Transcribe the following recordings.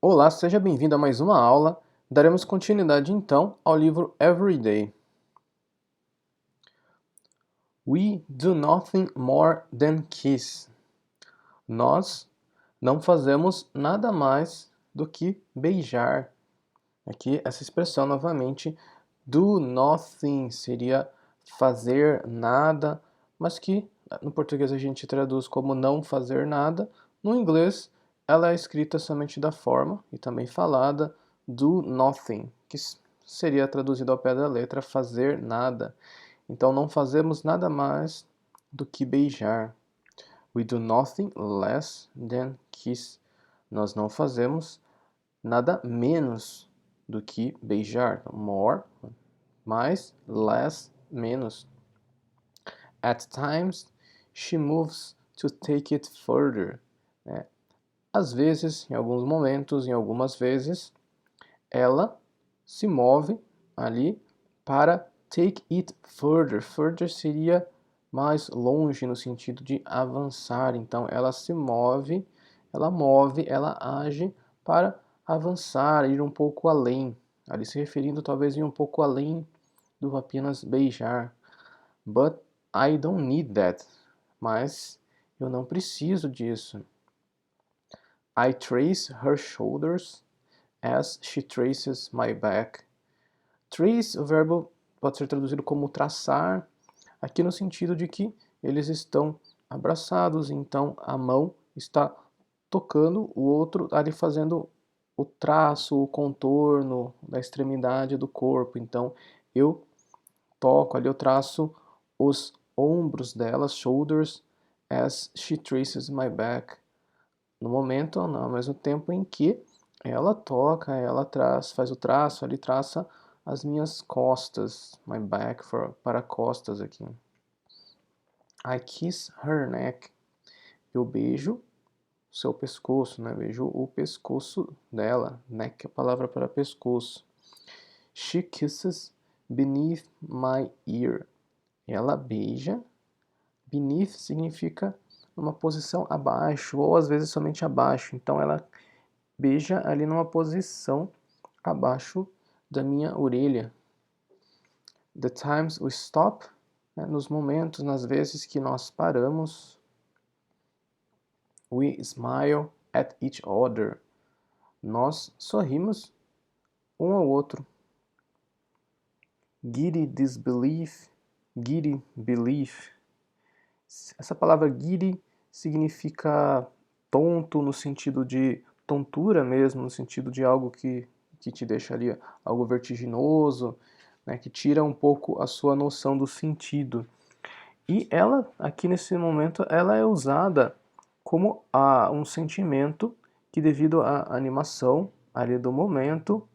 Olá, seja bem-vindo a mais uma aula. Daremos continuidade então ao livro Everyday. We do nothing more than kiss. Nós não fazemos nada mais do que beijar. Aqui essa expressão novamente, do nothing, seria fazer nada, mas que no português a gente traduz como não fazer nada. No inglês ela é escrita somente da forma e também falada do nothing, que seria traduzido ao pé da letra fazer nada. Então não fazemos nada mais do que beijar. We do nothing less than kiss. Nós não fazemos nada menos do que beijar. More, mais, less, menos. At times, she moves to take it further. Às vezes, em alguns momentos, em algumas vezes, ela se move ali para take it further. Further seria mais longe, no sentido de avançar. Então, ela se move, ela age para avançar, ir um pouco além. Ali se referindo talvez ir um pouco além do apenas beijar. But I don't need that. Mas eu não preciso disso. I trace her shoulders as she traces my back. Trace, o verbo pode ser traduzido como traçar, aqui no sentido de que eles estão abraçados, então a mão está tocando o outro, ali fazendo o traço, o contorno da extremidade do corpo. Então eu toco ali, eu traço os ombros dela, shoulders, as she traces my back. No momento, ao mesmo tempo em que ela toca, ela faz o traço, ele traça as minhas costas, my back, para costas aqui. I kiss her neck. Eu beijo seu pescoço, né? Beijo o pescoço dela. Neck é a palavra para pescoço. She kisses beneath my ear. Ela beija. Beneath significa numa posição abaixo, ou às vezes somente abaixo. Então ela beija ali numa posição abaixo da minha orelha. The times we stop, né, nos momentos, nas vezes que nós paramos. We smile at each other. Nós sorrimos um ao outro. Giddy disbelief, giddy belief. Essa palavra giddy significa tonto no sentido de tontura mesmo, no sentido de algo que te deixaria algo vertiginoso, né, que tira um pouco a sua noção do sentido. E ela, aqui nesse momento, ela é usada como um sentimento que, devido à animação ali do momento,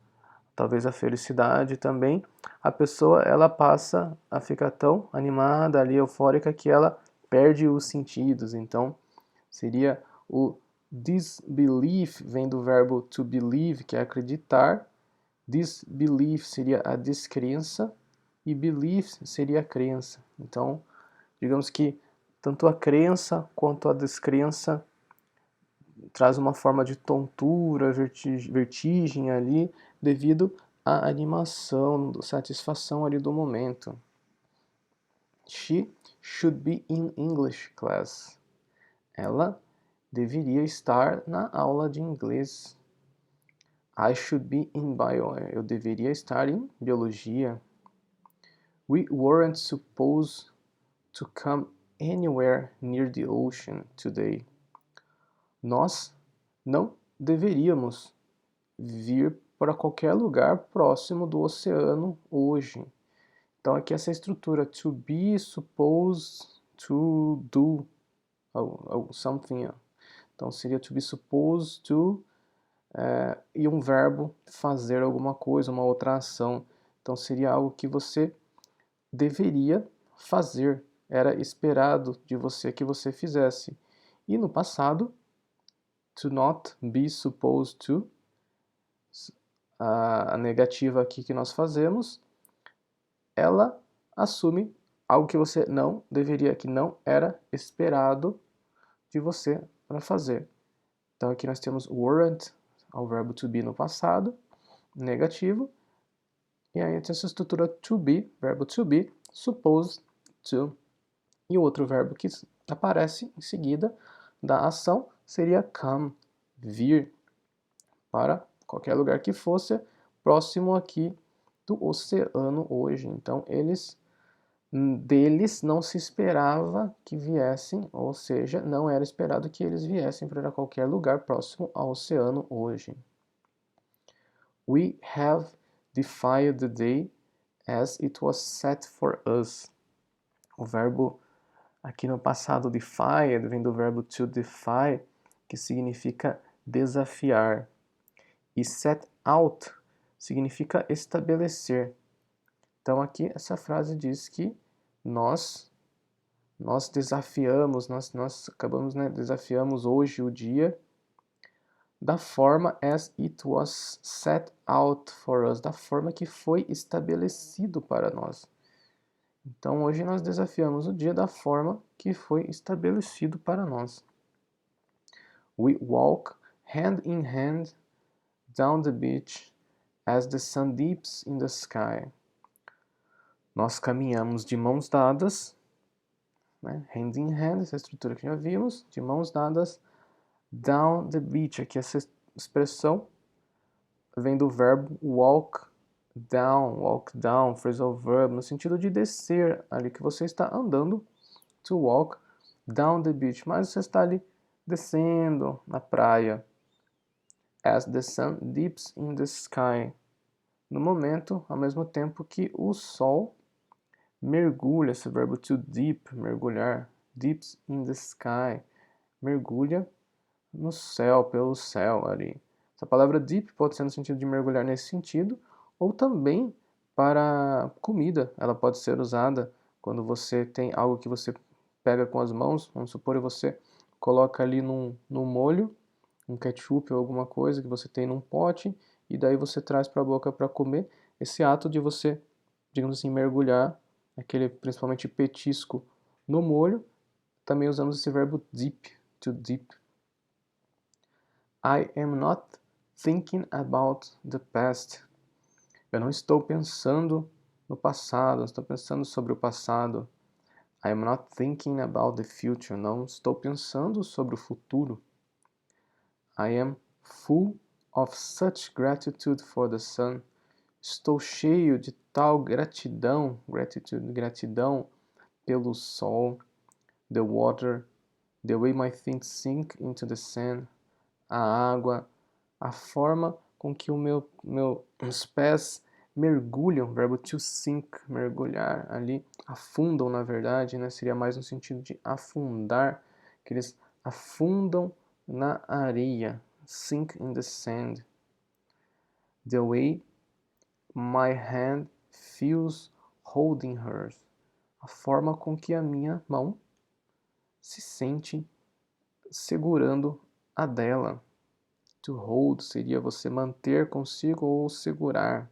talvez a felicidade também, a pessoa ela passa a ficar tão animada ali, eufórica, que ela perde os sentidos. Então seria o disbelief, vem do verbo to believe, que é acreditar. Disbelief seria a descrença e belief seria a crença. Então, digamos que tanto a crença quanto a descrença traz uma forma de tontura, vertigem ali, devido à animação, satisfação ali do momento. She should be in English class. Ela deveria estar na aula de inglês. I should be in bio. Eu deveria estar em biologia. We weren't supposed to come anywhere near the ocean today. Nós não deveríamos vir para qualquer lugar próximo do oceano hoje. Então aqui essa estrutura to be, supposed, to do something. Então seria to be supposed to e um verbo fazer alguma coisa, uma outra ação. Então seria algo que você deveria fazer, era esperado de você que você fizesse. E no passado, to not be supposed to, a negativa aqui que nós fazemos, ela assume algo que você não deveria, que não era esperado de você para fazer. Então aqui nós temos weren't, ao verbo to be no passado, negativo. E aí tem essa estrutura to be, verbo to be, supposed to. E o outro verbo que aparece em seguida da ação seria come, vir, para qualquer lugar que fosse próximo aqui do oceano hoje. Então, deles não se esperava que viessem, ou seja, não era esperado que eles viessem para qualquer lugar próximo ao oceano hoje. We have defied the day as it was set for us. O verbo aqui no passado defied vem do verbo to defy, que significa desafiar. E set out significa estabelecer. Então aqui essa frase diz que nós desafiamos, nós acabamos, desafiamos hoje o dia da forma as it was set out for us, da forma que foi estabelecido para nós. Então hoje nós desafiamos o dia da forma que foi estabelecido para nós. We walk hand in hand down the beach as the sun dips in the sky. Nós caminhamos de mãos dadas, hand in hand, essa estrutura que já vimos, de mãos dadas, down the beach. Aqui essa expressão vem do verbo walk down, phrasal verb, no sentido de descer, ali que você está andando, to walk down the beach, mas você está ali descendo na praia. As the sun dips in the sky. No momento, ao mesmo tempo que o sol mergulha, esse verbo to dip, mergulhar, dips in the sky, mergulha no céu, pelo céu ali. Essa palavra dip pode ser no sentido de mergulhar nesse sentido, ou também para comida. Ela pode ser usada quando você tem algo que você pega com as mãos, vamos supor, e você coloca ali num molho, um ketchup ou alguma coisa que você tem num pote, e daí você traz para a boca para comer. Esse ato de você, digamos assim, mergulhar aquele principalmente petisco no molho, também usamos esse verbo dip, to dip. I am not thinking about the past. Eu não estou pensando no passado, não estou pensando sobre o passado. I am not thinking about the future. Não estou pensando sobre o futuro. I am full of such gratitude for the sun. Estou cheio de tal gratidão, gratidão pelo sol, the water, the way my feet sink into the sand, a água, a forma com que meus pés mergulham, verbo to sink, mergulhar ali, afundam na verdade, seria mais no sentido de afundar, que eles afundam na areia, sink in the sand. The way my hand feels holding hers, a forma com que a minha mão se sente segurando a dela. To hold seria você manter consigo ou segurar.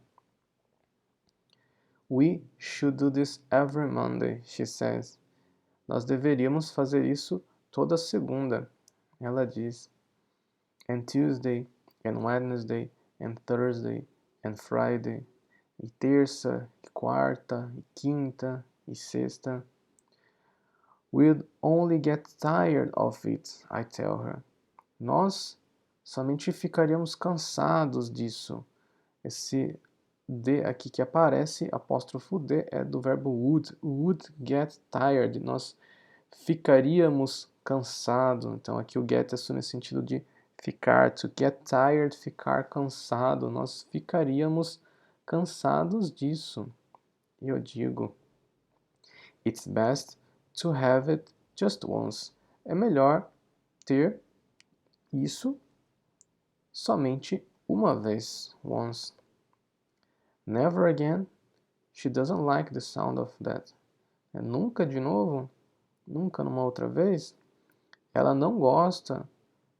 We should do this every Monday, she says. Nós deveríamos fazer isso toda segunda, ela diz. And Tuesday, and Wednesday, and Thursday, and Friday. E terça, e quarta, e quinta, e sexta. We'd only get tired of it, I tell her. Nós somente ficaríamos cansados disso. Esse D aqui que aparece, apóstrofo D, é do verbo would get tired. Nós ficaríamos cansados. Então aqui o get é no sentido de ficar, to get tired, ficar cansado. Nós ficaríamos cansados disso. E eu digo, it's best to have it just once. É melhor ter isso somente uma vez, once. Never again. She doesn't like the sound of that. Nunca de novo, nunca numa outra vez. Ela não gosta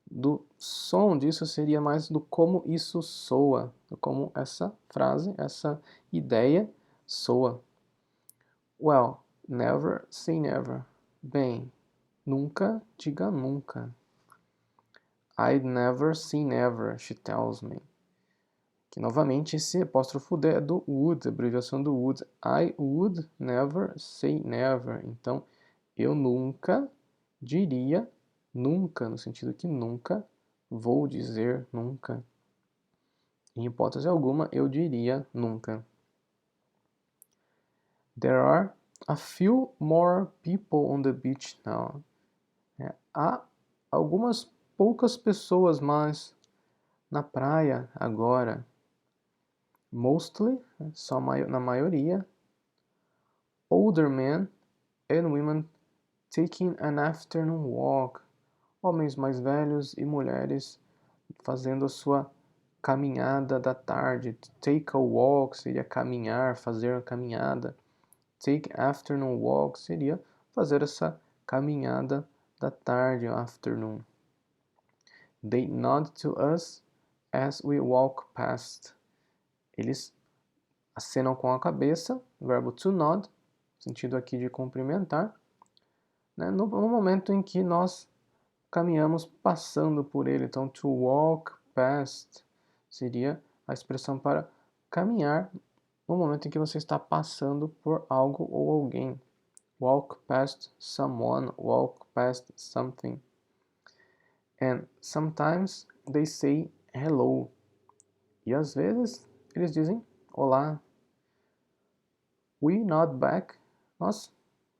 do som disso, seria mais do como isso soa, do como essa frase, essa ideia soa. Well, never say never. Bem, nunca diga nunca. I'd never say never, she tells me. Que novamente esse apóstrofo D é do would, abreviação do would. I would never say never. Então, eu nunca diria nunca, no sentido que nunca vou dizer nunca. Em hipótese alguma, eu diria nunca. There are a few more people on the beach now. Há algumas poucas pessoas mais na praia agora. Mostly, só na maioria. Older men and women taking an afternoon walk. Homens mais velhos e mulheres fazendo a sua caminhada da tarde. Take a walk seria caminhar, fazer a caminhada. Take afternoon walk seria fazer essa caminhada da tarde, afternoon. They nod to us as we walk past. Eles acenam com a cabeça, verbo to nod, sentido aqui de cumprimentar, né? No momento em que nós caminhamos passando por ele. Então, to walk past seria a expressão para caminhar no momento em que você está passando por algo ou alguém. Walk past someone, walk past something. And sometimes they say hello. E às vezes eles dizem olá. We nod back. Nós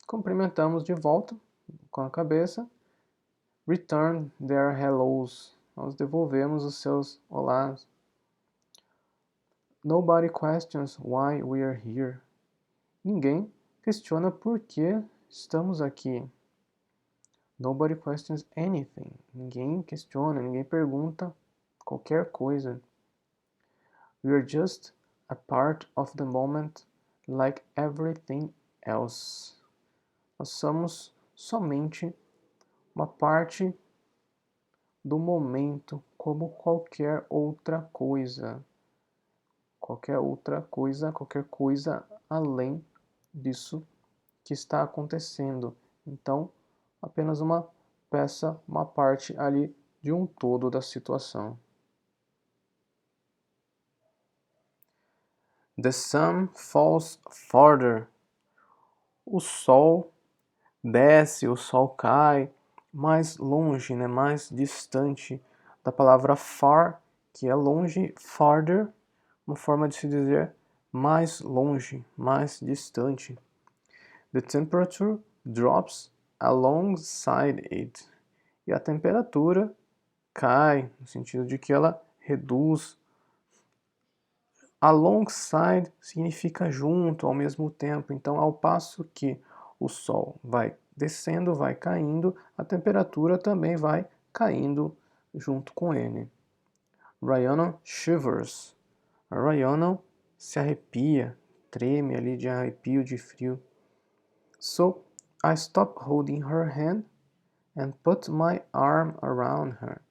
cumprimentamos de volta com a cabeça. Return their hellos. Nós devolvemos os seus olás. Nobody questions why we are here. Ninguém questiona por que estamos aqui. Nobody questions anything. Ninguém questiona, ninguém pergunta qualquer coisa. We are just a part of the moment like everything else. Nós somos somente uma parte do momento como qualquer outra coisa. Qualquer outra coisa, qualquer coisa além disso que está acontecendo. Então, apenas uma peça, uma parte ali de um todo da situação. The sun falls farther. O sol desce, o sol cai mais longe, né, mais distante da palavra far, que é longe, farther, uma forma de se dizer mais longe, mais distante. The temperature drops alongside it. E a temperatura cai, no sentido de que ela reduz. Alongside significa junto, ao mesmo tempo. Então, ao passo que o sol vai descendo, vai caindo, a temperatura também vai caindo junto com ele. Rhiannon shivers. A Rhiannon se arrepia, treme ali de arrepio, de frio. So, I stop holding her hand and put my arm around her.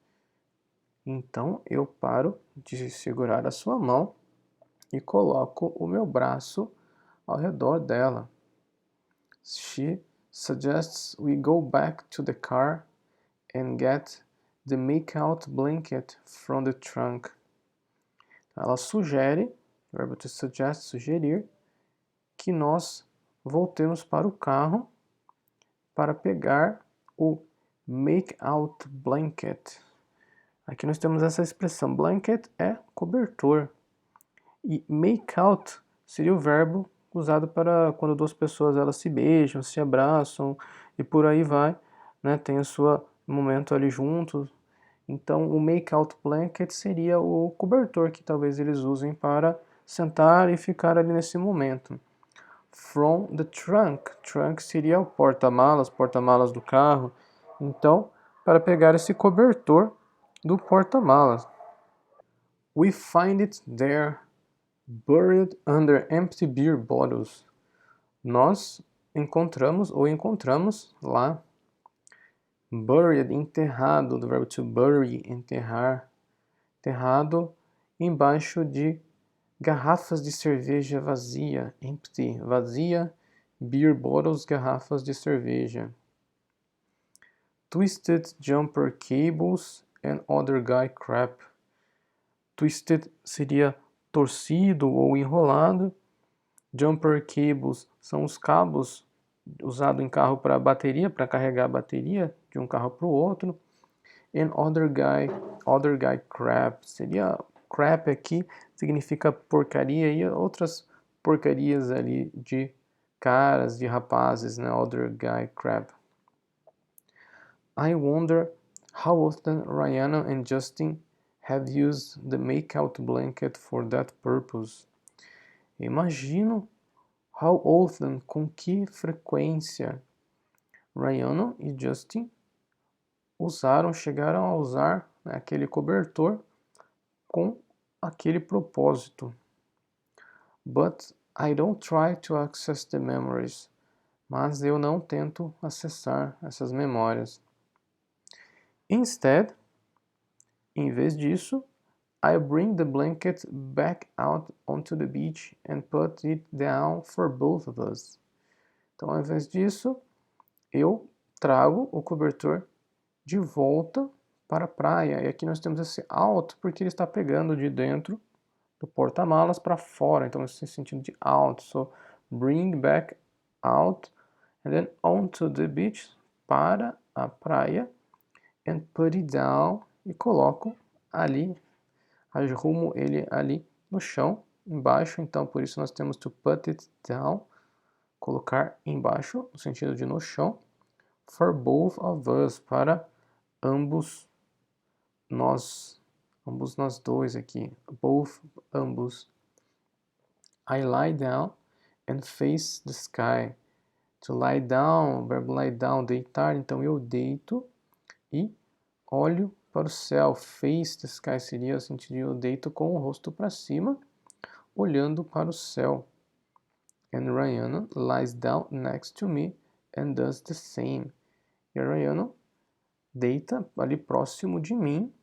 Então, eu paro de segurar a sua mão e coloco o meu braço ao redor dela. She suggests we go back to the car and get the make-out blanket from the trunk. Ela sugere, verbo to suggest, sugerir, que nós voltemos para o carro para pegar o make-out blanket. Aqui nós temos essa expressão, blanket é cobertor. E make out seria o verbo usado para quando duas pessoas elas se beijam, se abraçam e por aí vai, né? Tem o seu momento ali juntos. Então o make out blanket seria o cobertor que talvez eles usem para sentar e ficar ali nesse momento. From the trunk. Trunk seria o porta-malas do carro. Então, para pegar esse cobertor do porta-malas. We find it there, buried under empty beer bottles. Nós encontramos lá. Buried, enterrado, do verbo to bury, enterrar. Enterrado embaixo de garrafas de cerveja vazia, empty, vazia, beer bottles, garrafas de cerveja. Twisted jumper cables and other guy crap. Twisted seria torcido ou enrolado. Jumper cables são os cabos usados em carro para bateria, para carregar a bateria de um carro para o outro. And other guy crap. Seria crap aqui, significa porcaria, e outras porcarias ali de caras, de rapazes, né? Other guy crap. I wonder how often Rihanna and Justin have used the make-out blanket for that purpose. Imagino how often, com que frequência, Rihanna e Justin chegaram a usar, né, aquele cobertor com aquele propósito. But I don't try to access the memories. Mas eu não tento acessar essas memórias. Instead, em vez disso, I bring the blanket back out onto the beach and put it down for both of us. Então, ao invés disso, eu trago o cobertor de volta para a praia. E aqui nós temos esse out porque ele está pegando de dentro do porta-malas para fora. Então, esse sentido de out. So, bring back out and then onto the beach, para a praia, and put it down, e coloco ali, arrumo ele ali no chão, embaixo. Então, por isso nós temos to put it down, colocar embaixo, no sentido de no chão, for both of us, para ambos nós dois aqui, both, ambos. I lie down and face the sky. To lie down, o verbo lie down, deitar, então eu deito e olho para o céu. Face the sky seria o sentido de eu deito com o rosto para cima, olhando para o céu. And Rihanna lies down next to me and does the same. E a Rihanna deita ali próximo de mim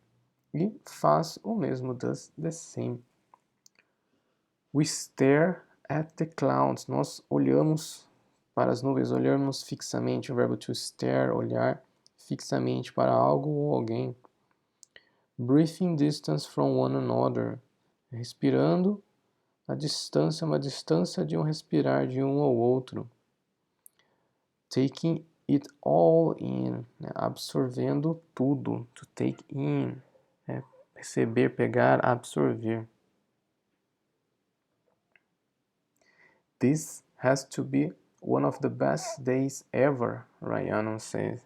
e faz o mesmo, does the same. We stare at the clouds. Nós olhamos para as nuvens, olhamos fixamente, o verbo to stare, olhar fixamente para algo ou alguém. Breathing distance from one another. Respirando a distância, uma distância de um respirar de um ao outro. Taking it all in, né? Absorvendo tudo. To take in, receber, pegar, absorver. This has to be one of the best days ever, Rihanna said.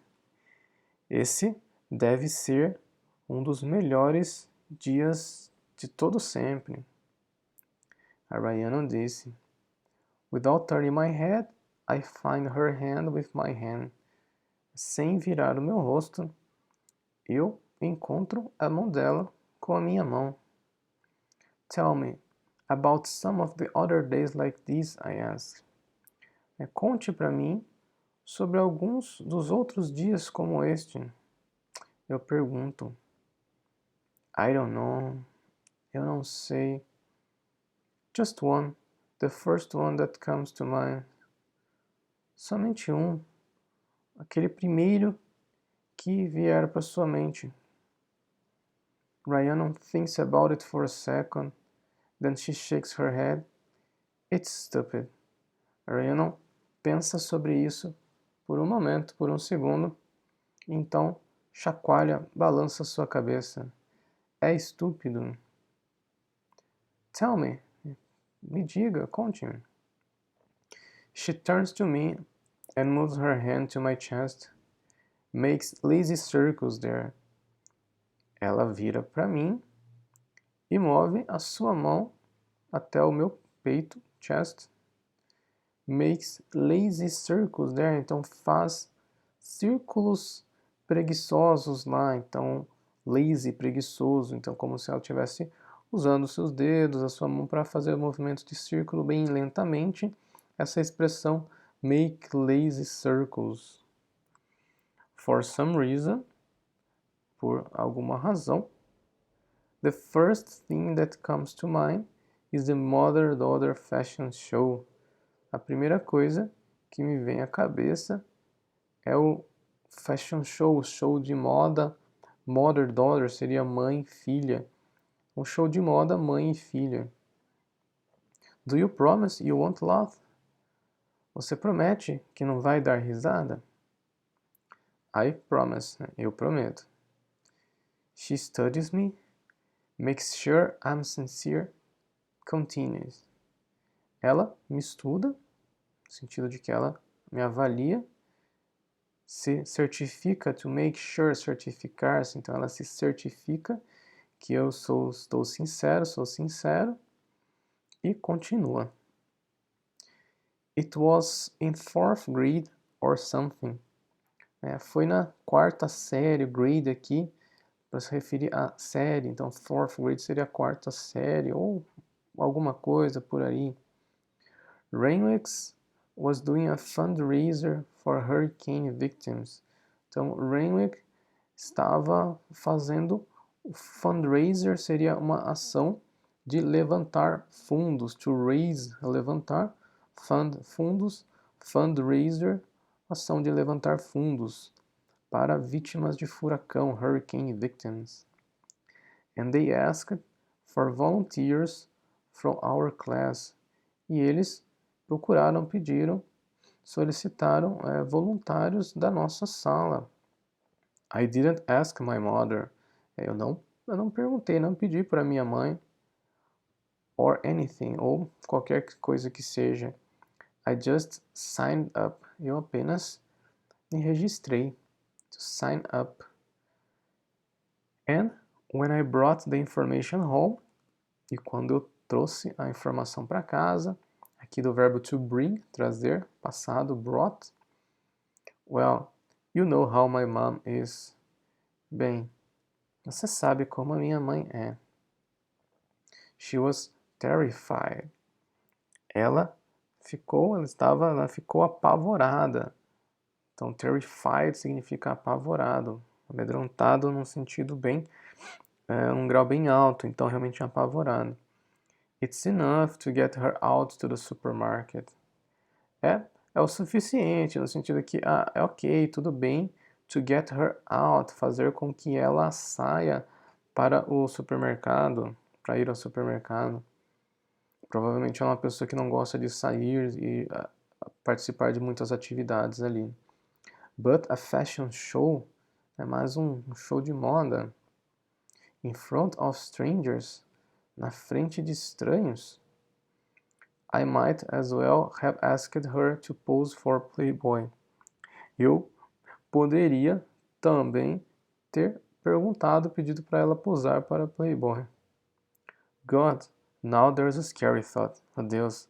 Esse deve ser um dos melhores dias de todo sempre. A Rihanna disse. Without turning my head, I find her hand with my hand. Sem virar o meu rosto, eu encontro a mão dela com a minha mão. Tell me about some of the other days like this, I asked. Conte para mim sobre alguns dos outros dias como este. Eu pergunto. I don't know. Eu não sei. Just one. The first one that comes to mind. Somente um. Aquele primeiro que vier para sua mente. Rihanna thinks about it for a second. Then she shakes her head. It's stupid. Rihanna pensa sobre isso por um momento, por um segundo. Então chacoalha, balança sua cabeça. É estúpido. Tell me. Me diga, conte-me. She turns to me and moves her hand to my chest. Makes lazy circles there. Ela vira para mim e move a sua mão até o meu peito, chest. Makes lazy circles there. Então faz círculos preguiçosos lá. Então, lazy, preguiçoso. Então, como se ela estivesse usando seus dedos, a sua mão para fazer o movimento de círculo bem lentamente. Essa expressão make lazy circles. For some reason, por alguma razão, the first thing that comes to mind is the mother-daughter fashion show. A primeira coisa que me vem à cabeça é o fashion show, o show de moda Mother, daughter seria mãe, filha. Um show de moda, mãe e filha. Do you promise you won't laugh? Você promete que não vai dar risada? I promise, né? Eu prometo. She studies me, makes sure I'm sincere, continues. Ela me estuda, no sentido de que ela me avalia, se certifica, to make sure, certificar-se, então ela se certifica que eu estou sincero, sou sincero, e continua. It was in fourth grade or something. Foi na quarta série, grade aqui, para se referir à série, então fourth grade seria a quarta série, ou alguma coisa por aí. Renwick was doing a fundraiser for hurricane victims. Então, Renwick estava fazendo o fundraiser, seria uma ação de levantar fundos, to raise, levantar, fundos, fundraiser, ação de levantar fundos para vítimas de furacão, hurricane victims. And they asked for volunteers from our class. E eles pediram, solicitaram voluntários da nossa sala. I didn't ask my mother. Eu não perguntei, não pedi para minha mãe. Or anything, ou qualquer coisa que seja. I just signed up. Eu apenas me registrei. To sign up. And when I brought the information home, e quando eu trouxe a informação para casa, aqui do verbo to bring, trazer, passado, brought. Well, you know how my mom is. Bem, você sabe como a minha mãe é. She was terrified. Ela ficou apavorada. Então, terrified significa apavorado, amedrontado num sentido bem, um grau bem alto, então realmente apavorado. It's enough to get her out to the supermarket. É o suficiente, no sentido que é ok, tudo bem, to get her out, fazer com que ela saia para o supermercado, para ir ao supermercado. Provavelmente é uma pessoa que não gosta de sair e participar de muitas atividades ali. But a fashion show é mais um show de moda. In front of strangers, na frente de estranhos. I might as well have asked her to pose for Playboy. Eu poderia também ter pedido para ela posar para Playboy. God, now there's a scary thought. Oh Deus,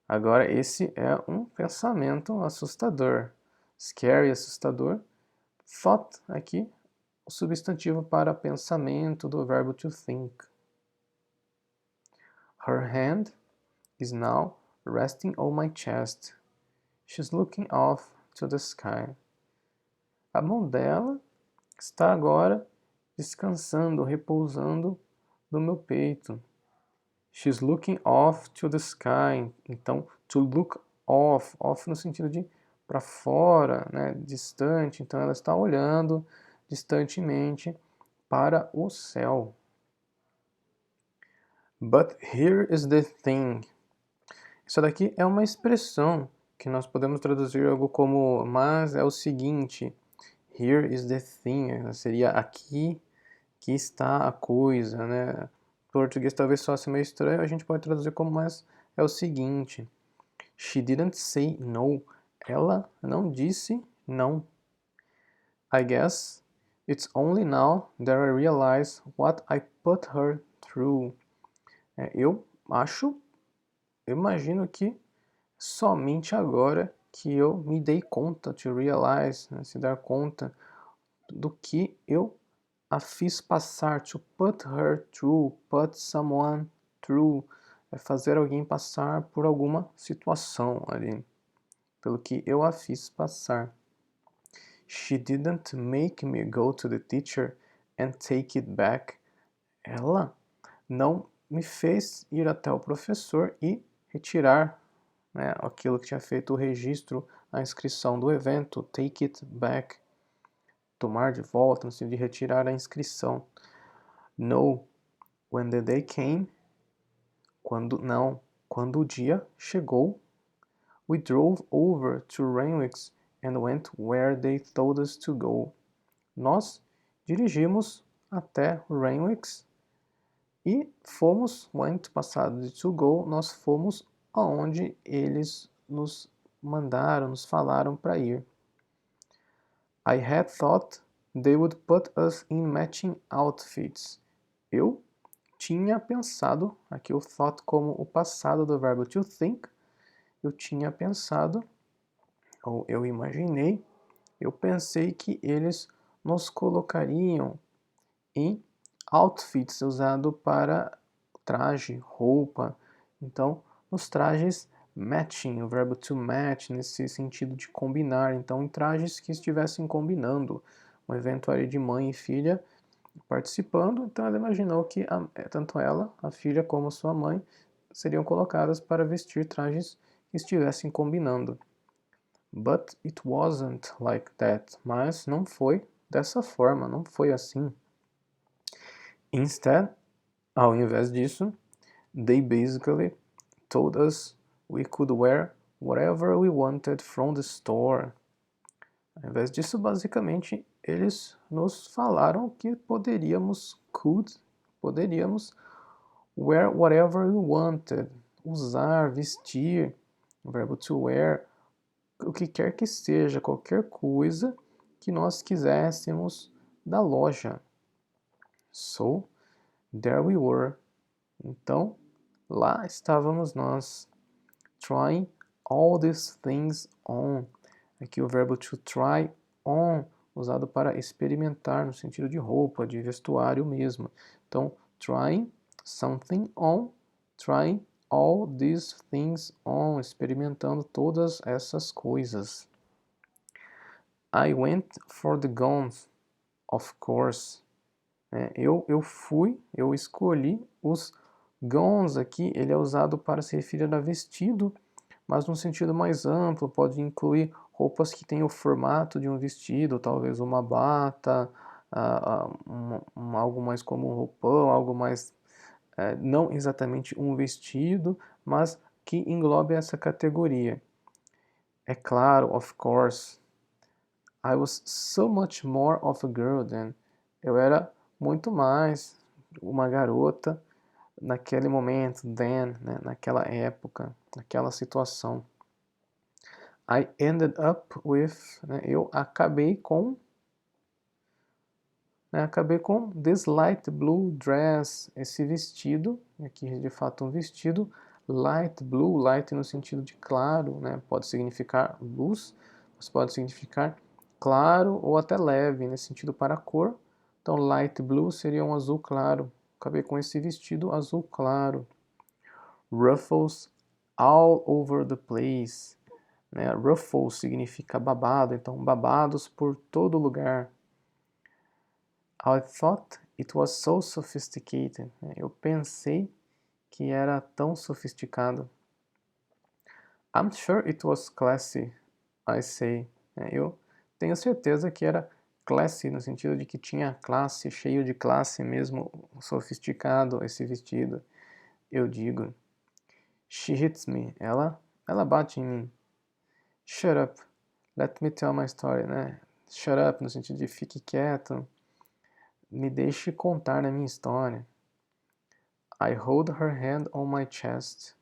agora esse é um pensamento assustador. Scary, assustador. Thought, aqui, o substantivo para pensamento do verbo to think. Her hand is now resting on my chest. She's looking off to the sky. A mão dela está agora descansando, repousando no meu peito. She's looking off to the sky. Então, to look off no sentido de para fora, né, distante. Então, ela está olhando distantemente para o céu. But here is the thing. Isso daqui é uma expressão que nós podemos traduzir algo como, mas é o seguinte. Here is the thing. Seria aqui que está a coisa, né? Em português talvez só seja meio estranho, a gente pode traduzir como, mas é o seguinte. She didn't say no. Ela não disse não. I guess it's only now that I realize what I put her through. Eu imagino que somente agora que eu me dei conta, to realize, né, se dar conta do que eu a fiz passar, to put her through, put someone through, é fazer alguém passar por alguma situação ali, pelo que eu a fiz passar. She didn't make me go to the teacher and take it back. Ela não me fez ir até o professor e retirar, né, aquilo que tinha feito o registro, a inscrição do evento, take it back. tomar de volta, no sentido de retirar a inscrição. No, when the day came, quando o dia chegou, we drove over to Renwick and went where they told us to go. Nós dirigimos até Renwick e fomos, went passado de to go, nós fomos aonde eles nos mandaram, nos falaram para ir. I had thought they would put us in matching outfits. Eu tinha pensado, aqui o thought como o passado do verbo to think, eu tinha pensado, ou eu imaginei, eu pensei que eles nos colocariam em outfits, usado para traje, roupa. Então, nos trajes matching, o verbo to match, nesse sentido de combinar. Então, em trajes que estivessem combinando. Um evento de mãe e filha participando, então ela imaginou que tanto ela, a filha, como sua mãe seriam colocadas para vestir trajes que estivessem combinando. But it wasn't like that. Mas não foi dessa forma, não foi assim. Instead, ao invés disso, they basically told us we could wear whatever we wanted from the store. Ao invés disso, basicamente, eles nos falaram que poderíamos wear whatever we wanted, usar, vestir, o verbo to wear, o que quer que seja, qualquer coisa que nós quiséssemos da loja. So, there we were. Então, lá estávamos nós, trying all these things on. Aqui o verbo to try on, usado para experimentar, no sentido de roupa, de vestuário mesmo. Então, trying something on, trying all these things on, experimentando todas essas coisas. I went for the gowns, of course. Eu escolhi os gowns aqui, ele é usado para se referir a vestido, mas num sentido mais amplo, pode incluir roupas que têm o formato de um vestido, talvez uma bata, algo mais como um roupão, algo mais, não exatamente um vestido, mas que englobe essa categoria. É claro, of course, I was so much more of a girl then. Eu era muito mais uma garota naquele momento, then, né, naquela época, naquela situação. I ended up with, né, eu acabei com this light blue dress, esse vestido, aqui de fato um vestido, light blue, light no sentido de claro, né, pode significar luz, mas pode significar claro ou até leve, nesse sentido para a cor. Então, light blue seria um azul claro. Acabei com esse vestido azul claro. Ruffles all over the place. Né? Ruffles significa babado, então babados por todo lugar. I thought it was so sophisticated. Eu pensei que era tão sofisticado. I'm sure it was classy, I say. Eu tenho certeza que era classy, no sentido de que tinha classe, cheio de classe mesmo, sofisticado esse vestido. Eu digo. She hits me. Ela bate em mim. Shut up. Let me tell my story, né? Shut up, no sentido de fique quieto. Me deixe contar a minha história. I hold her hand on my chest.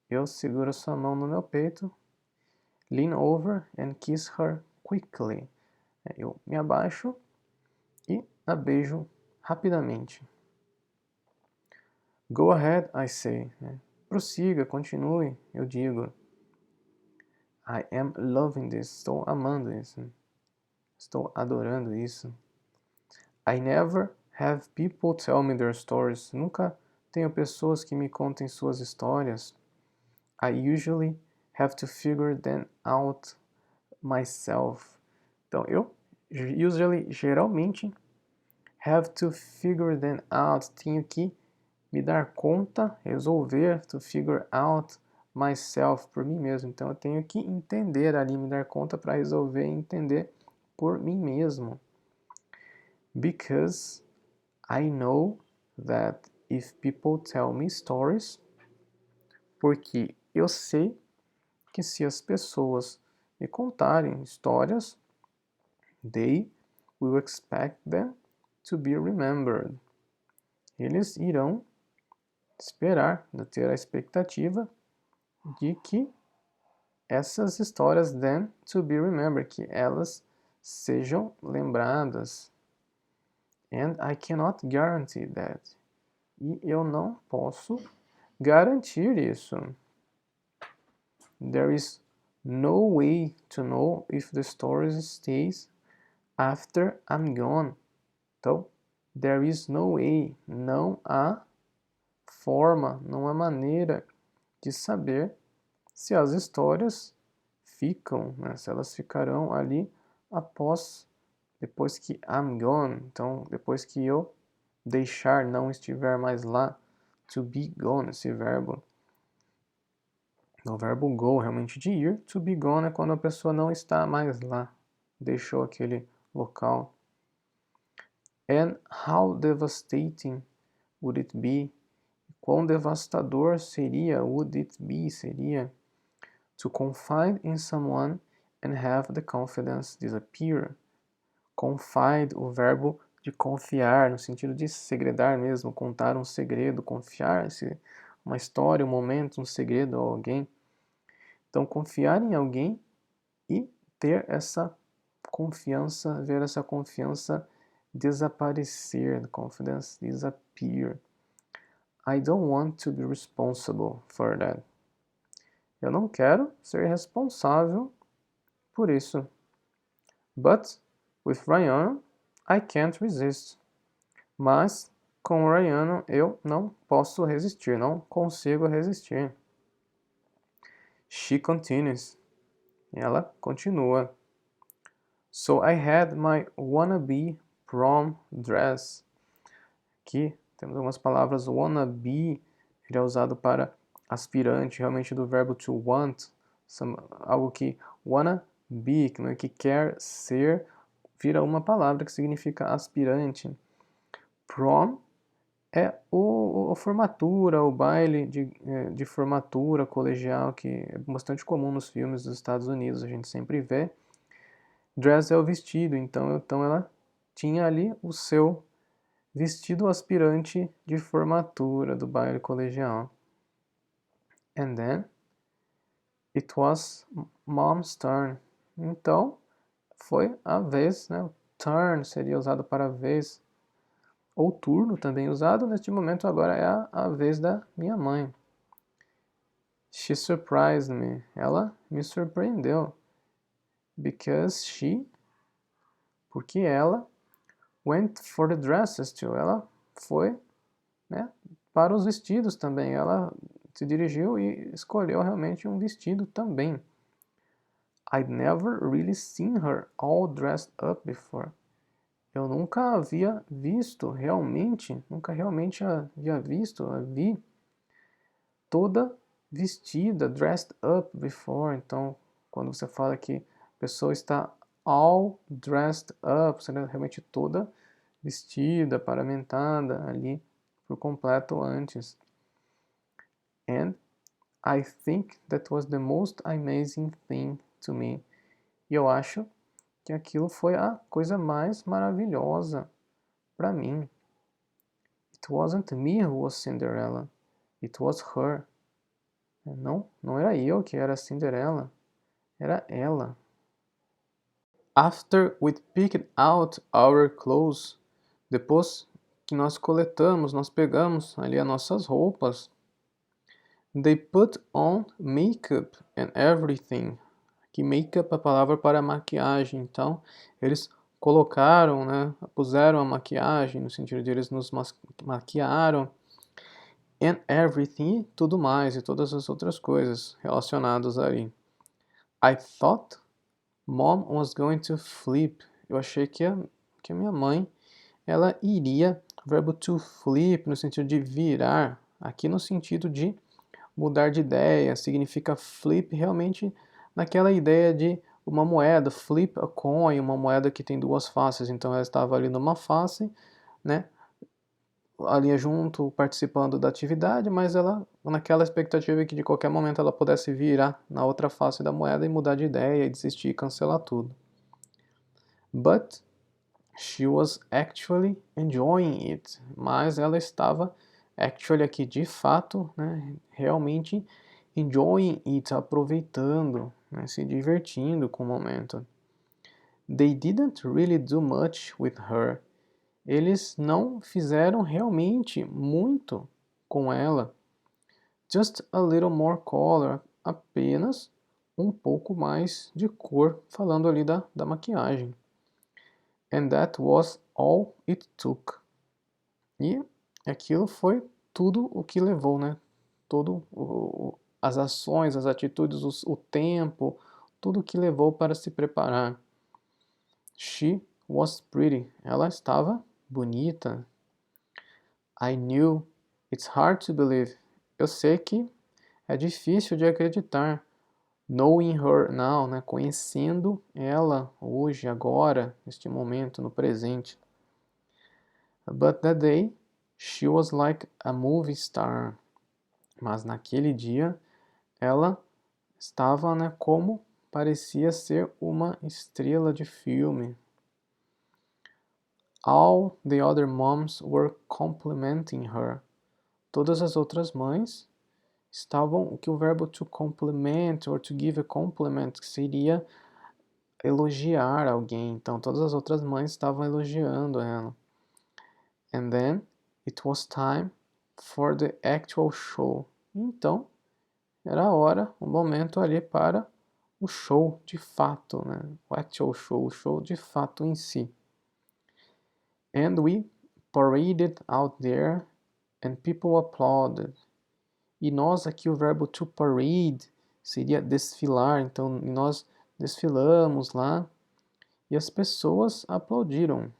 Eu seguro sua mão no meu peito. Lean over and kiss her quickly. Eu me abaixo e a beijo rapidamente. Go ahead, I say. Prossiga, continue, eu digo. I am loving this. Estou amando isso. Estou adorando isso. I never have people tell me their stories. Nunca tenho pessoas que me contem suas histórias. I usually have to figure them out myself. Então, eu geralmente have to figure them out. Tenho que me dar conta, resolver, to figure out myself, por mim mesmo. Então, eu tenho que entender ali, me dar conta para resolver e entender por mim mesmo. Because I know that if people tell me stories, porque eu sei que se as pessoas me contarem histórias, they will expect them to be remembered. Eles irão esperar, ter a expectativa de que essas histórias then to be remembered, que elas sejam lembradas. And I cannot guarantee that. E eu não posso garantir isso. There is no way to know if the story stays after I'm gone. Então, there is no way, não há forma, não há maneira de saber se as histórias ficam, né? Se elas ficarão ali depois que I'm gone. Então, depois que eu deixar, não estiver mais lá. To be gone, esse verbo. O verbo go, realmente de ir. To be gone é quando a pessoa não está mais lá. Deixou aquele local. And how devastating would it be? Quão devastador seria, would it be, seria, to confide in someone and have the confidence disappear. Confide, o verbo de confiar, no sentido de segredar mesmo, contar um segredo, confiar, uma história, um momento, um segredo a alguém. Então, confiar em alguém e ter essa confiança, ver essa confiança desaparecer, confidence disappear. I don't want to be responsible for that. Eu não quero ser responsável por isso. But with Ryan, I can't resist. Mas com o Ryan eu não posso resistir, não consigo resistir. She continues. Ela continua. So I had my wannabe prom dress. Aqui temos algumas palavras. Wannabe, ele é usado para aspirante, realmente do verbo to want, algo que wanna be, que quer ser, vira uma palavra que significa aspirante. Prom é a formatura, o baile de formatura colegial, que é bastante comum nos filmes dos Estados Unidos, a gente sempre vê. Dress é o vestido, então ela tinha ali o seu vestido aspirante de formatura do baile colegial. And then it was mom's turn. Então foi a vez, né? Turn seria usado para vez, ou turno também usado. Neste momento agora é a vez da minha mãe. She surprised me. Ela me surpreendeu. Porque ela went for the dresses too. Ela foi, né, para os vestidos também. Ela se dirigiu e escolheu realmente um vestido também. I'd never really seen her all dressed up before. Eu nunca havia visto realmente, a vi toda vestida, dressed up before. Então, quando você fala que a pessoa está all dressed up, você é realmente toda vestida, paramentada ali por completo antes. And I think that was the most amazing thing to me. E eu acho que aquilo foi a coisa mais maravilhosa para mim. It wasn't me who was Cinderella. It was her. Não era eu que era Cinderela. Era ela. After we'd picked out our clothes, depois que nós coletamos, nós pegamos ali as nossas roupas, they put on makeup and everything. Aqui makeup é a palavra para maquiagem, então eles colocaram, né, puseram a maquiagem, no sentido de eles nos maquiaram, and everything, tudo mais, e todas as outras coisas relacionadas ali. I thought Mom was going to flip. Eu achei que a minha mãe, ela iria, o verbo to flip, no sentido de virar, aqui no sentido de mudar de ideia, significa flip realmente naquela ideia de o uma moeda, flip a coin, uma moeda que tem duas faces, então ela estava ali numa face, né, ali junto, participando da atividade, mas ela naquela expectativa que de qualquer momento ela pudesse virar na outra face da moeda e mudar de ideia, e desistir e cancelar tudo. But she was actually enjoying it. Mas ela estava, actually aqui de fato, né, realmente enjoying it, aproveitando, né, se divertindo com o momento. They didn't really do much with her. Eles não fizeram realmente muito com ela. Just a little more color, apenas um pouco mais de cor, falando ali da maquiagem. And that was all it took. E aquilo foi tudo o que levou, né? Todo as ações, as atitudes, o tempo, tudo o que levou para se preparar. She was pretty. Ela estava bonita. I knew. It's hard to believe. Eu sei que é difícil de acreditar. Knowing her now, né? Conhecendo ela hoje, agora, neste momento, no presente. But that day, she was like a movie star. Mas naquele dia, ela estava, né, como parecia ser uma estrela de filme. All the other moms were complimenting her. Todas as outras mães estavam, o que o verbo to compliment or to give a compliment, que seria elogiar alguém. Então, todas as outras mães estavam elogiando ela. And then it was time for the actual show. Então, era a hora, o momento ali para o show de fato, né? O actual show, o show de fato em si. And we paraded out there and people applauded. E nós aqui o verbo to parade seria desfilar, então nós desfilamos lá e as pessoas aplaudiram.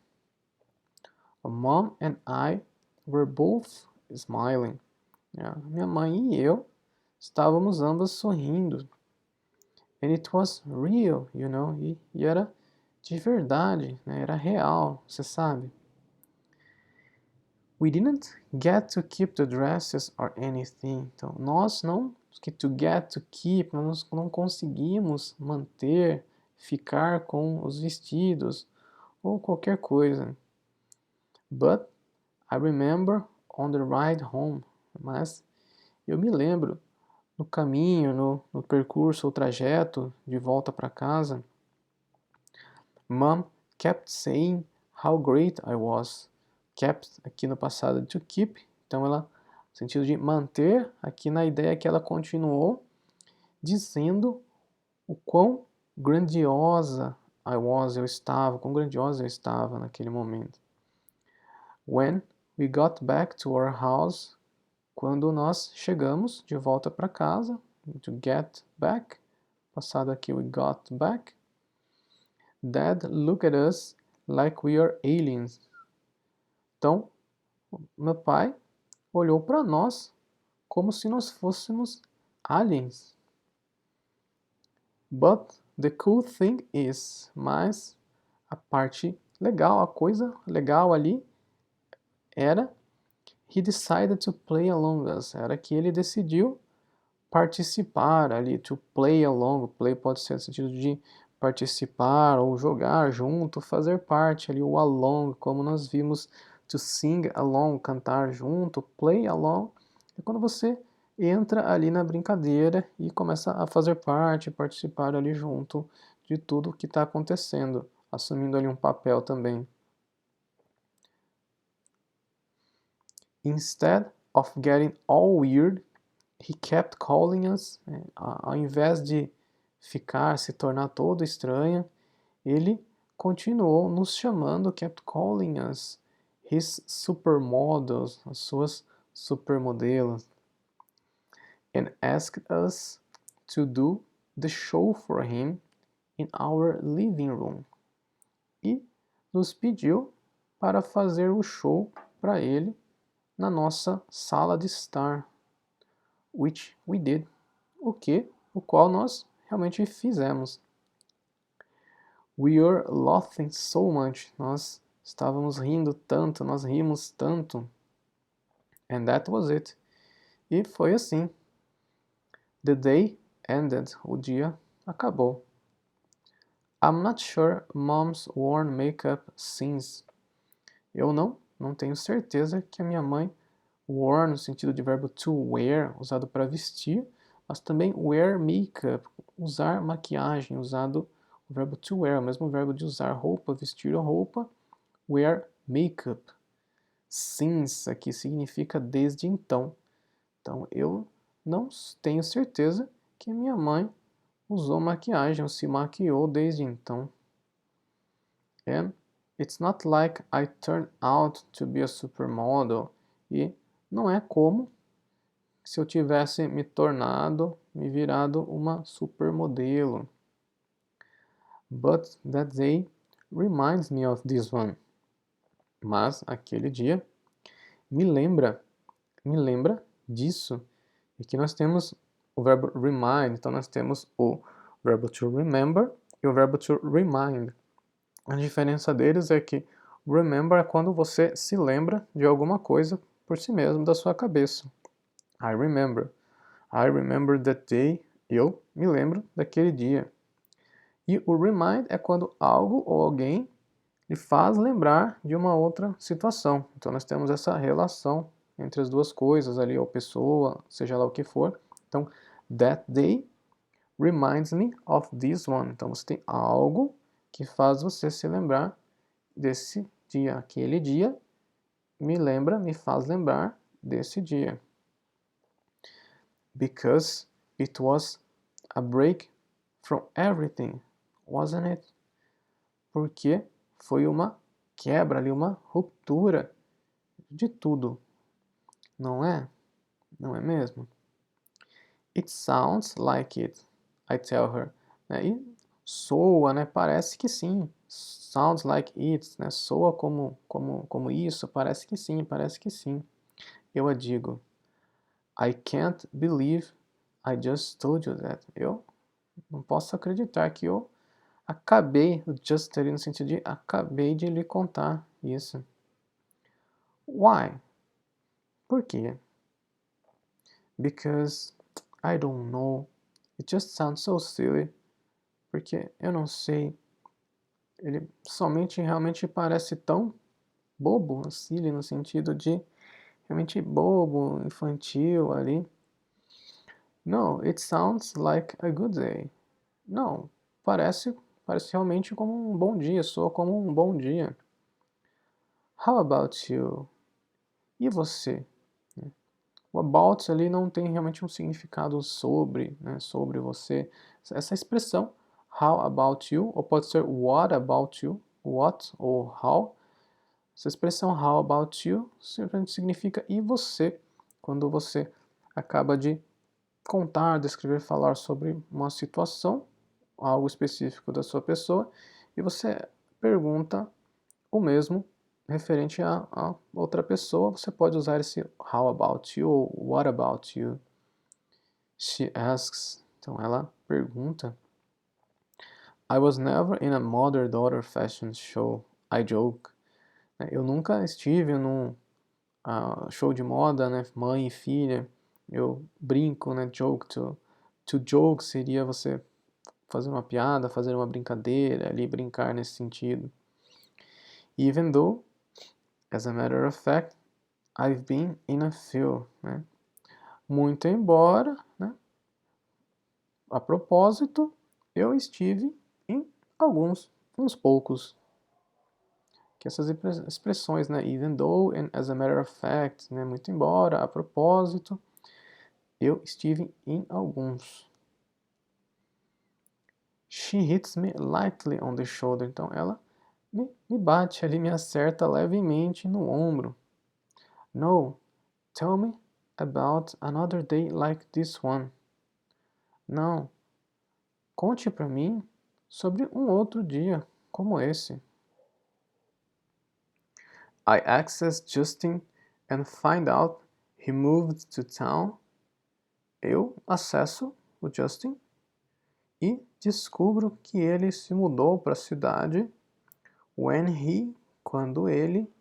Mom and I were both smiling. Minha mãe e eu estávamos ambas sorrindo. And it was real, you know, e era de verdade, né? Era real, você sabe. We didn't get to keep the dresses or anything. Então, nós não, to get, to keep, nós não conseguimos manter, ficar com os vestidos ou qualquer coisa. But I remember on the ride home. Mas eu me lembro no caminho, no percurso ou trajeto de volta para casa, Mom kept saying how great I was. Kept aqui no passado to keep, então ela, no sentido de manter, aqui na ideia que ela continuou dizendo o quão grandiosa eu estava, quão grandiosa eu estava naquele momento. When we got back to our house, quando nós chegamos de volta para casa, to get back, passado aqui we got back, Dad looked at us like we are aliens. Então, meu pai olhou para nós como se nós fôssemos aliens. But the cool thing is, mas a parte legal, a coisa legal ali era he decided to play along us. Era que ele decidiu participar ali, to play along. Play pode ser no sentido de participar ou jogar junto, fazer parte ali, o along, como nós vimos, to sing along, cantar junto, play along, é quando você entra ali na brincadeira e começa a fazer parte, participar ali junto de tudo que está acontecendo, assumindo ali um papel também. Instead of getting all weird, he kept calling us. Ao invés de ficar, se tornar todo estranho, ele continuou nos chamando, kept calling us his supermodels, as suas supermodelos, and asked us to do the show for him in our living room. E nos pediu para fazer o show para ele na nossa sala de estar, which we did, o qual nós realmente fizemos. We were laughing so much. Nós estávamos rindo tanto, nós rimos tanto. And that was it. E foi assim. The day ended. O dia acabou. I'm not sure mom's worn makeup since. Eu não tenho certeza que a minha mãe wore no sentido de verbo to wear, usado para vestir, mas também wear makeup, usar maquiagem, usado o verbo to wear, o mesmo verbo de usar roupa, vestir a roupa, wear makeup. Since aqui significa desde então. Então eu não tenho certeza que minha mãe usou maquiagem ou se maquiou desde então. And it's not like I turned out to be a supermodel. E não é como se eu tivesse me virado uma supermodelo. But that day reminds me of this one. Mas aquele dia me lembra disso. E aqui nós temos o verbo remind, então nós temos o verbo to remember e o verbo to remind. A diferença deles é que remember é quando você se lembra de alguma coisa por si mesmo da sua cabeça. I remember that day. Eu me lembro daquele dia. E o remind é quando algo ou alguém lhe faz lembrar de uma outra situação. Então nós temos essa relação entre as duas coisas ali, ou pessoa, seja lá o que for. Então, that day reminds me of this one. Então você tem algo que faz você se lembrar desse dia. Aquele dia me faz lembrar desse dia. Because it was a break from everything, wasn't it? Porque foi uma quebra ali, uma ruptura de tudo. Não é? Não é mesmo? It sounds like it, I tell her. E soa, né? Parece que sim. Sounds like it, né? Soa como isso, parece que sim, parece que sim. Eu a digo. I can't believe I just told you that. Eu não posso acreditar que eu acabei, just ali no sentido de acabei de lhe contar isso. Why? Por quê? Because I don't know. It just sounds so silly. Porque eu não sei. Ele somente realmente parece tão bobo, silly, no sentido de realmente bobo, infantil ali. No, it sounds like a good day. Não, parece realmente como um bom dia, soa como um bom dia. How about you? E você? O about ali não tem realmente um significado sobre, né, sobre você. Essa expressão, how about you, ou pode ser what about you, what ou how. Essa expressão how about you simplesmente significa e você, quando você acaba de contar, descrever, falar sobre uma situação, algo específico da sua pessoa, e você pergunta o mesmo referente a outra pessoa, você pode usar esse how about you ou what about you. She asks, então ela pergunta. I was never in a mother-daughter fashion show, I joke. Eu nunca estive num show de moda, né, mãe e filha. Eu brinco, né, joke. To joke seria você fazer uma piada, fazer uma brincadeira, ali brincar nesse sentido. Even though, as a matter of fact, I've been in a few, né? Muito embora, né? A propósito, eu estive em alguns, uns poucos. Que essas expressões, né? Even though and as a matter of fact, né? Muito embora, a propósito, eu estive em alguns. She hits me lightly on the shoulder. Então ela me bate ali, me acerta levemente no ombro. No, tell me about another day like this one. Não, conte para mim sobre um outro dia como esse. I access Justin and find out he moved to town. Eu acesso o Justin E descubro que ele se mudou para a cidade quando ele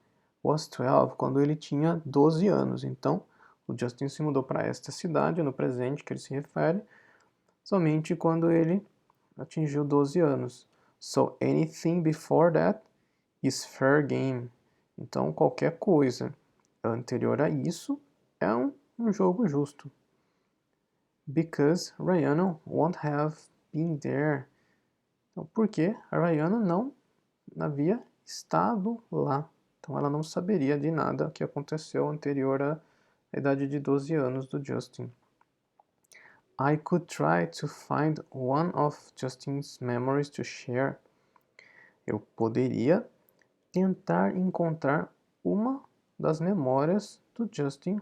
was 12, quando ele tinha 12 anos. Então, o Justin se mudou para esta cidade, no presente que ele se refere, somente quando ele atingiu 12 anos. So, anything before that is fair game. Então, qualquer coisa anterior a isso é um jogo justo. Because Rihanna won't have been there. Então, porque a Rihanna não havia estado lá. Então, ela não saberia de nada que aconteceu anterior à idade de 12 anos do Justin. I could try to find one of Justin's memories to share. Eu poderia tentar encontrar uma das memórias do Justin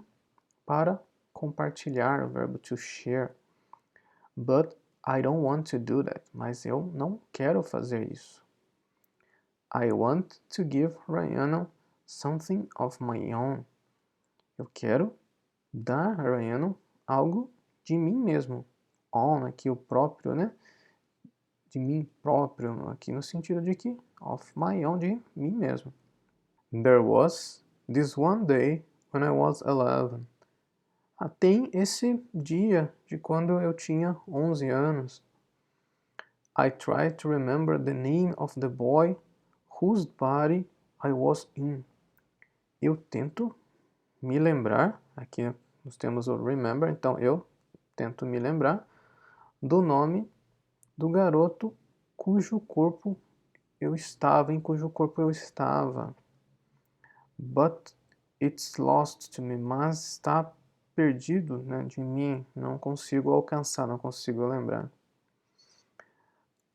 para compartilhar, o verbo to share. But I don't want to do that. Mas eu não quero fazer isso. I want to give Rihanna something of my own. Eu quero dar a Rihanna algo de mim mesmo. On, aqui o próprio, né? De mim próprio, aqui no sentido de que of my own, de mim mesmo. There was this one day when I was 11. Tem esse dia de quando eu tinha 11 anos. I tried to remember the name of the boy whose body I was in. Eu tento me lembrar, aqui nós temos o remember, então eu tento me lembrar do nome do garoto cujo corpo eu estava, em cujo corpo eu estava. But it's lost to me, mas está perdido, né, de mim, não consigo alcançar, não consigo lembrar.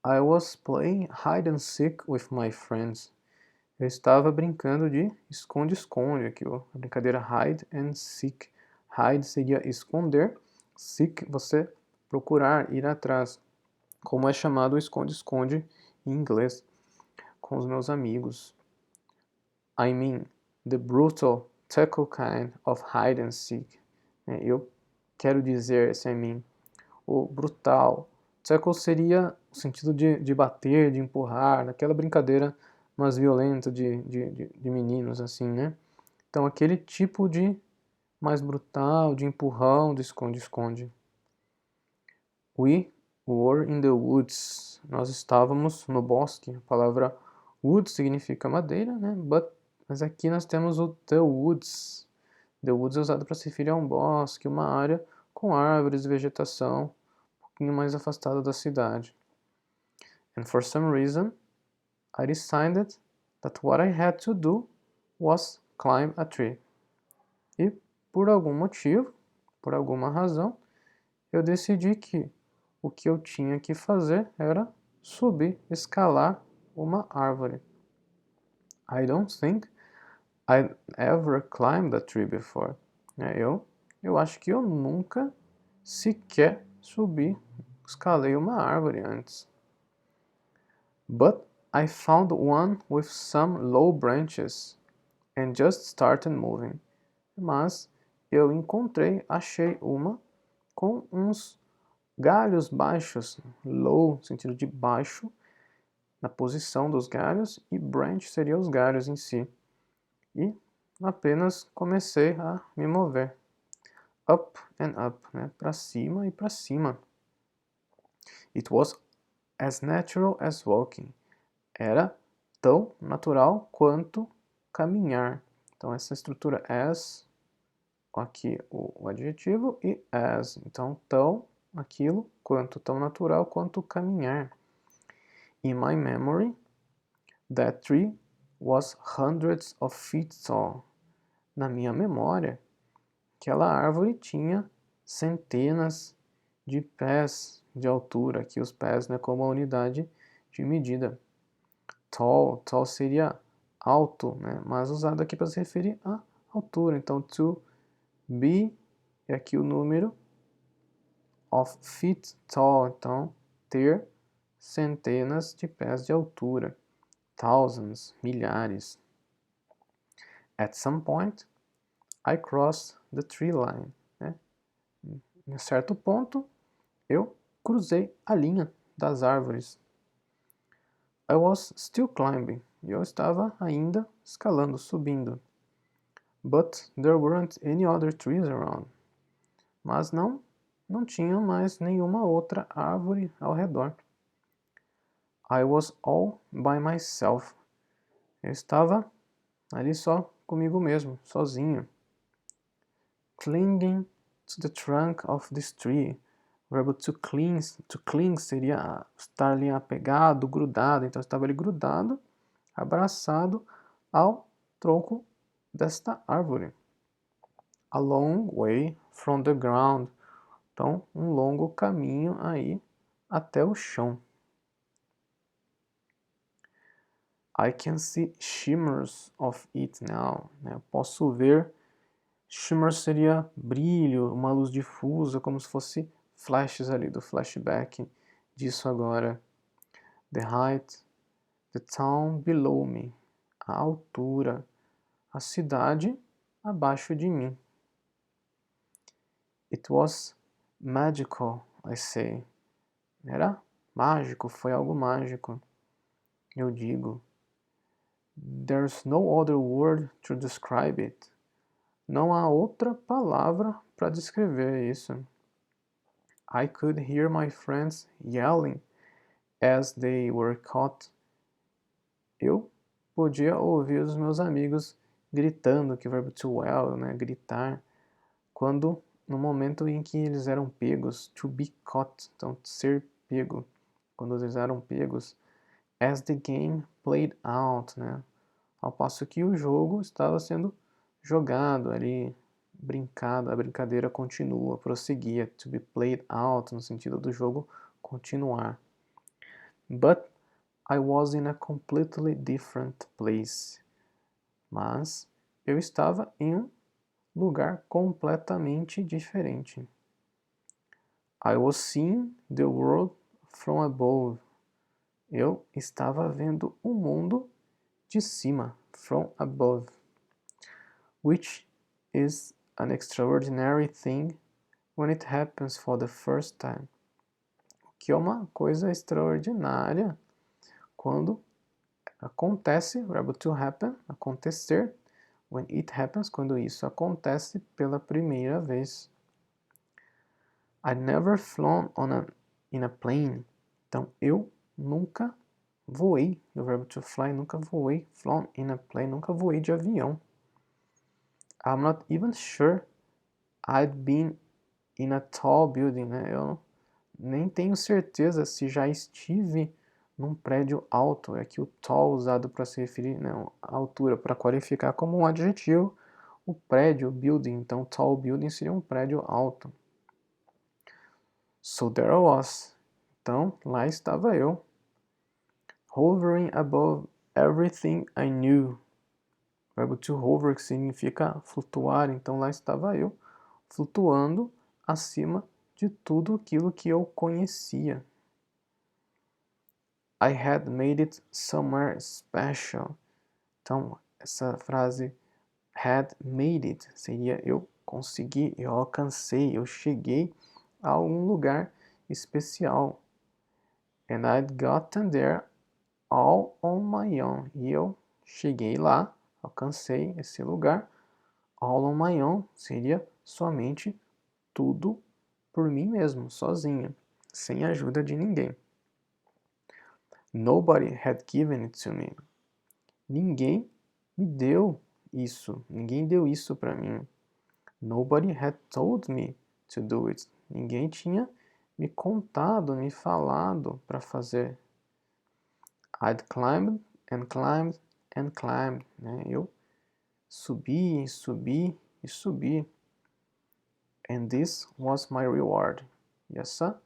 I was playing hide and seek with my friends. Eu estava brincando de esconde-esconde aqui, ó. A brincadeira hide and seek. Hide seria esconder, seek você procurar, ir atrás. Como é chamado o esconde-esconde em inglês, com os meus amigos. I mean, the brutal, tackle kind of hide and seek. Eu quero dizer esse I mean, o brutal. Tackle seria o sentido de bater, de empurrar, aquela brincadeira mais violenta de meninos, assim, né? Então, aquele tipo de mais brutal, de empurrão, de esconde-esconde. We were in the woods. Nós estávamos no bosque. A palavra wood significa madeira, né? Mas aqui nós temos o the woods. The woods é usado para se referir a um bosque, uma área com árvores e vegetação, um pouquinho mais afastada da cidade. And for some reason, I decided that what I had to do was climb a tree. E por algum motivo, por alguma razão, eu decidi que o que eu tinha que fazer era subir, escalar uma árvore. I don't think I'd ever climbed a tree before. Eu acho que eu nunca sequer subi, escalei uma árvore antes. But I found one with some low branches and just started moving. Mas eu achei uma com uns galhos baixos, low, no sentido de baixo, na posição dos galhos, e branch seria os galhos em si. E apenas comecei a me mover. Up and up, né? Para cima e para cima. It was as natural as walking. Era tão natural quanto caminhar. Então, essa estrutura as, aqui o adjetivo, e as. Então, tão, aquilo, quanto, tão natural quanto caminhar. In my memory, that tree was hundreds of feet tall. Na minha memória, aquela árvore tinha centenas de pés de altura, aqui os pés, né, como a unidade de medida. Tall seria alto, né, mas usado aqui para se referir à altura. Então, to be, é aqui o número, of feet tall, então, ter centenas de pés de altura. Thousands, milhares. At some point, I crossed the tree line. Né? Em certo ponto, eu cruzei a linha das árvores. I was still climbing. E eu estava ainda escalando, subindo. But there weren't any other trees around. Mas não tinha mais nenhuma outra árvore ao redor. I was all by myself. Eu estava ali só comigo mesmo, sozinho. Clinging to the trunk of this tree. O verbo to cling seria estar ali apegado, grudado. Então eu estava ali grudado, abraçado ao tronco desta árvore. A long way from the ground. Então, um longo caminho aí até o chão. I can see shimmers of it now. Eu posso ver. Shimmer seria brilho, uma luz difusa, como se fosse flashes ali do flashback disso agora. The height, the town below me. A altura, a cidade abaixo de mim. It was magical, I say. Era mágico, foi algo mágico. Eu digo. There's no other word to describe it. Não há outra palavra para descrever isso. I could hear my friends yelling as they were caught. Eu podia ouvir os meus amigos gritando, que é o verbo to well, né, gritar, no momento em que eles eram pegos, to be caught, então ser pego, quando eles eram pegos, as the game played out, né, ao passo que o jogo estava sendo jogado ali, brincado, a brincadeira continua, prosseguia, to be played out, no sentido do jogo continuar. But I was in a completely different place. Mas eu estava em um lugar completamente diferente. I was seeing the world from above. Eu estava vendo o mundo de cima, from above. Which is an extraordinary thing when it happens for the first time. Que é uma coisa extraordinária quando acontece, verbo to happen, acontecer, when it happens, quando isso acontece pela primeira vez. I never flown in a plane. Então, eu nunca voei, do verbo to fly, nunca voei, flown in a plane, nunca voei de avião. I'm not even sure I'd been in a tall building, né? Eu nem tenho certeza se já estive num prédio alto. É aqui o tall usado para se referir, né, a altura, para qualificar como um adjetivo o prédio, building. Então, tall building seria um prédio alto. So there I was. Então, lá estava eu. Hovering above everything I knew. Verbo to hover, que significa flutuar. Então, lá estava eu, flutuando acima de tudo aquilo que eu conhecia. I had made it somewhere special. Então, essa frase had made it seria eu consegui, eu alcancei, eu cheguei a um lugar especial. And I'd gotten there all on my own. E eu cheguei lá, alcancei esse lugar. All on my own seria somente tudo por mim mesmo, sozinho, sem ajuda de ninguém. Nobody had given it to me. Ninguém me deu isso. Ninguém deu isso para mim. Nobody had told me to do it. Ninguém tinha me contado, me falado para fazer. I'd climbed and climbed and climbed. Né? Eu subi, subi e subi. And this was my reward. E essa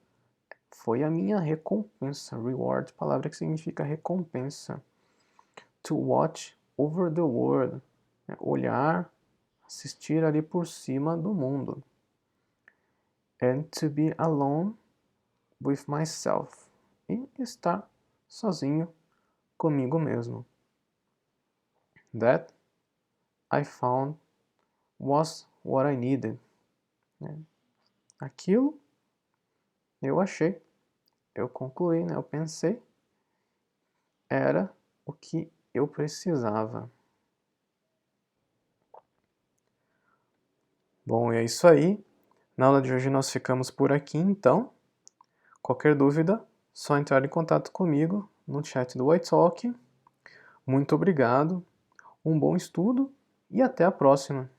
foi a minha recompensa. Reward, palavra que significa recompensa. To watch over the world. Né? Olhar, assistir ali por cima do mundo. And to be alone with myself. E estar sozinho comigo mesmo. That I found was what I needed. Aquilo eu achei eu concluí, né? Eu pensei, era o que eu precisava. Bom, e é isso aí. Na aula de hoje nós ficamos por aqui, então. Qualquer dúvida, só entrar em contato comigo no chat do iTalk. Muito obrigado, um bom estudo e até a próxima!